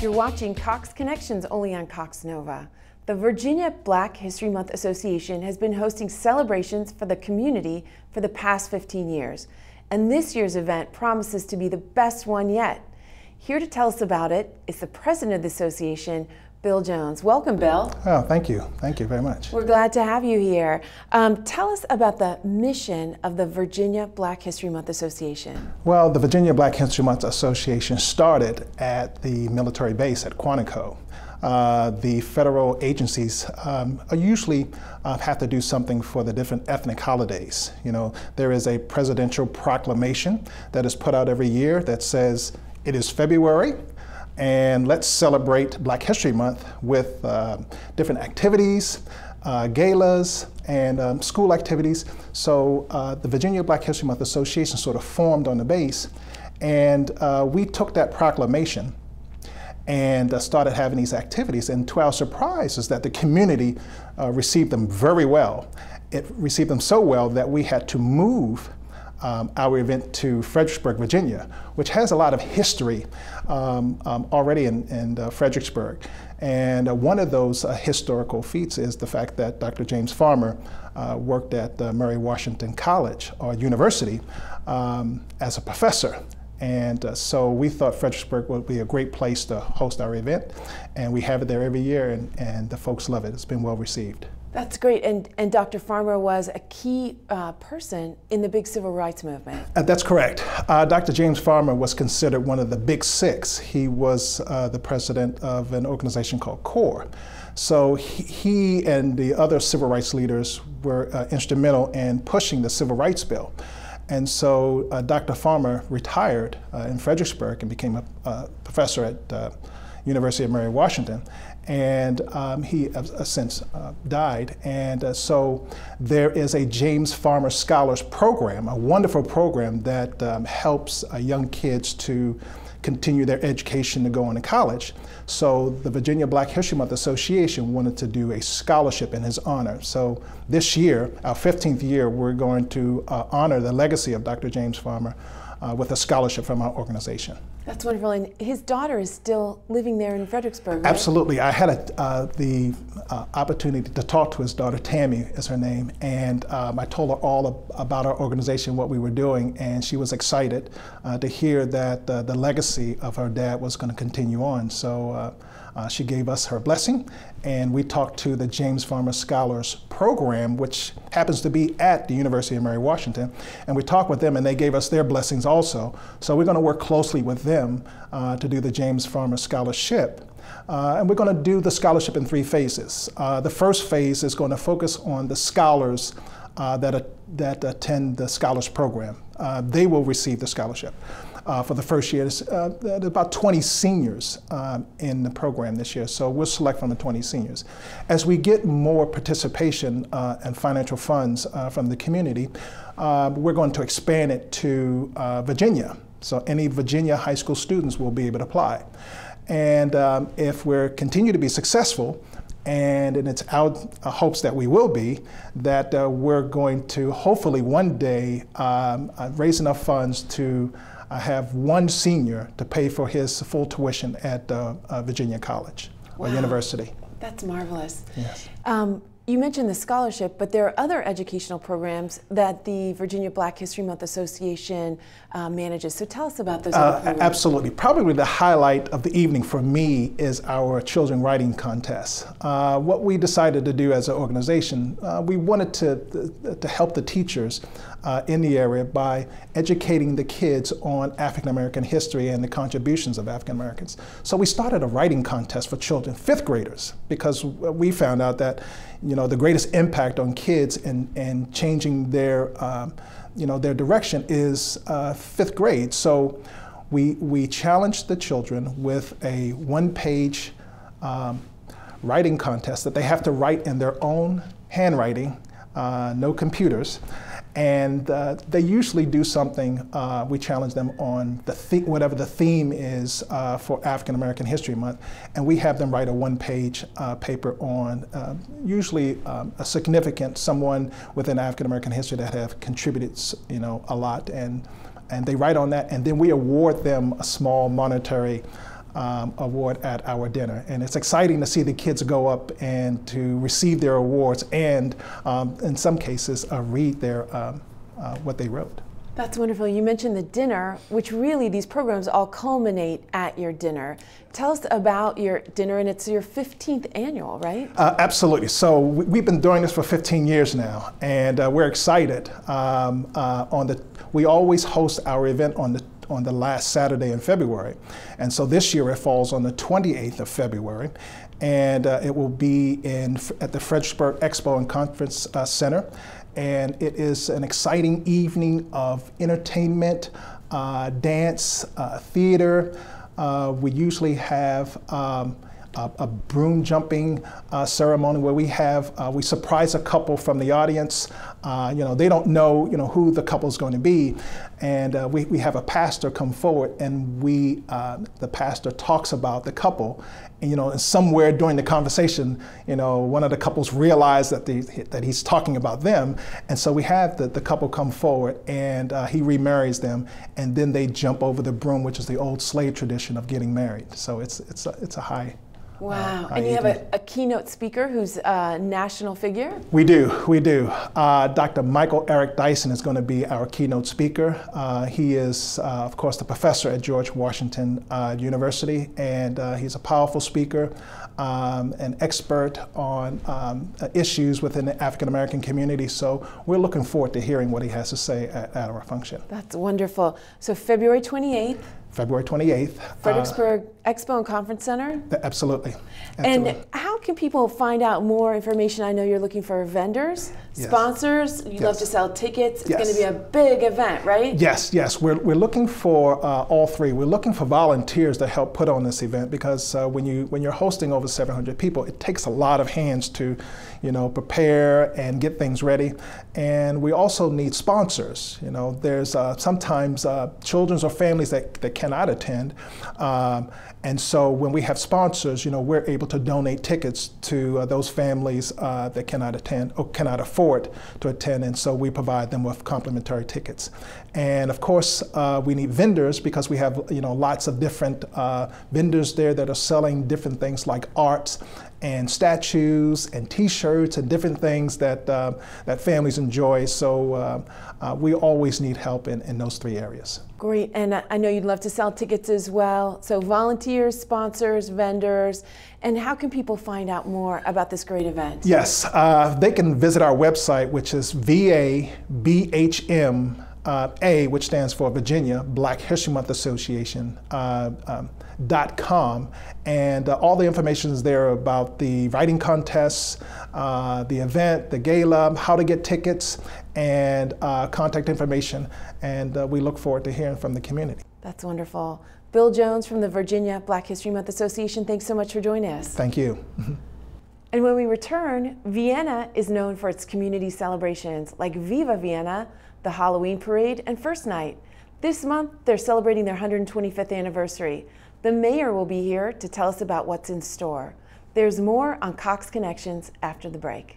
You're watching Cox Connections only on Cox Nova. The Virginia Black History Month Association has been hosting celebrations for the community for the past 15 years. And this year's event promises to be the best one yet. Here to tell us about it is the president of the association, Bill Jones. Welcome, Bill. Oh, thank you. Thank you very much. We're glad to have you here. Tell us about the mission of the Virginia Black History Month Association. Well, the Virginia Black History Month Association started at the military base at Quantico. The federal agencies usually have to do something for the different ethnic holidays. You know, there is a presidential proclamation that is put out every year that says it is February, and let's celebrate Black History Month with different activities, galas, and school activities. So the Virginia Black History Month Association sort of formed on the base, and we took that proclamation and started having these activities. And to our surprise is that the community received them very well. It received them so well that we had to move our event to Fredericksburg, Virginia, which has a lot of history already in Fredericksburg. And one of those historical feats is the fact that Dr. James Farmer worked at Mary Washington College or University as a professor. And so we thought Fredericksburg would be a great place to host our event. And we have it there every year, and the folks love it. It's been well received. That's great, and Dr. Farmer was a key person in the big civil rights movement. That's correct. Dr. James Farmer was considered one of the big six. He was the president of an organization called CORE. So he and the other civil rights leaders were instrumental in pushing the Civil Rights Bill. And so Dr. Farmer retired in Fredericksburg and became a professor at University of Mary Washington. And he has since died. And so there is a James Farmer Scholars Program, a wonderful program that helps young kids to continue their education to go on to college. So the Virginia Black History Month Association wanted to do a scholarship in his honor. So this year, our 15th year, we're going to honor the legacy of Dr. James Farmer with a scholarship from our organization. That's wonderful, and his daughter is still living there in Fredericksburg, right? Absolutely. I had the opportunity to talk to his daughter, Tammy is her name, and I told her all about our organization, what we were doing, and she was excited to hear that the legacy of her dad was going to continue on. So she gave us her blessing, and we talked to the James Farmer Scholars Program, which happens to be at the University of Mary Washington, and we talked with them, and they gave us their blessings also. So we're going to work closely with them to do the James Farmer Scholarship. And we're going to do the scholarship in 3 phases. The first phase is going to focus on the scholars that attend the Scholars Program. They will receive the scholarship. For the first year, there's about 20 seniors in the program this year, so we'll select from the 20 seniors. As we get more participation and financial funds from the community, we're going to expand it to Virginia. So any Virginia high school students will be able to apply. And if we continue to be successful, and it's our hopes that we will be, that we're going to hopefully one day raise enough funds to have one senior to pay for his full tuition at Virginia College or University. That's marvelous. Yes. You mentioned the scholarship, but there are other educational programs that the Virginia Black History Month Association manages. So tell us about those other programs. Absolutely. Probably the highlight of the evening for me is our children writing contest. What we decided to do as an organization, we wanted to help the teachers in the area by educating the kids on African American history and the contributions of African Americans. So we started a writing contest for children, 5th graders, because we found out that the greatest impact on kids in changing their their direction is 5th grade. So we challenged the children with a 1-page writing contest that they have to write in their own handwriting, no computers. And they usually do something, we challenge them on whatever the theme is for African American History Month, and we have them write a 1-page paper on usually a significant someone within African American history that have contributed a lot, and they write on that, and then we award them a small monetary award at our dinner. And it's exciting to see the kids go up and to receive their awards and, in some cases, read their, what they wrote. That's wonderful. You mentioned the dinner, which really these programs all culminate at your dinner. Tell us about your dinner, and it's your 15th annual, right? Absolutely. So we've been doing this for 15 years now, and we're excited. We always host our event on the last Saturday in February, and so this year it falls on the 28th of February, and it will be at the Fredericksburg Expo and Conference Center. And it is an exciting evening of entertainment, dance, theater. We usually have a broom jumping ceremony where we surprise a couple from the audience. They don't know, who the couple is going to be, and we have a pastor come forward, and the pastor talks about the couple. And somewhere during the conversation, one of the couples realized that he's talking about them, and so we have the couple come forward, and he remarries them, and then they jump over the broom, which is the old slave tradition of getting married. So it's a high. Wow. And you have a keynote speaker who's a national figure? We do. Dr. Michael Eric Dyson is going to be our keynote speaker. He is, of course, the professor at George Washington University, and he's a powerful speaker, an expert on issues within the African American community. So we're looking forward to hearing what he has to say at our function. That's wonderful. So February 28th. February 28th. Fredericksburg Expo and Conference Center? Absolutely. And how can people find out more information? I know you're looking for vendors, sponsors. You'd love to sell tickets. It's going to be a big event, right? Yes. We're looking for all three. We're looking for volunteers to help put on this event, because when you're hosting over 700 people, it takes a lot of hands to, prepare and get things ready. And we also need sponsors. There's sometimes children or families that cannot attend. And so when we have sponsors, we're able to donate tickets to those families that cannot attend or cannot afford to attend. And so we provide them with complimentary tickets. And of course, we need vendors, because we have lots of different vendors there that are selling different things like arts and statues and T-shirts and different things that that families enjoy. So we always need help in those three areas. Great, and I know you'd love to sell tickets as well. So volunteers, sponsors, vendors, and how can people find out more about this great event? Yes, they can visit our website, which is VABHM. Which stands for Virginia Black History Month Association .com, and all the information is there about the writing contests, the event, the gala, how to get tickets, and contact information. And we look forward to hearing from the community. That's wonderful. Bill Jones from the Virginia Black History Month Association, thanks so much for joining us. Thank you. And when we return, Vienna is known for its community celebrations like Viva Vienna, the Halloween Parade, and First Night. This month, they're celebrating their 125th anniversary. The mayor will be here to tell us about what's in store. There's more on Cox Connections after the break.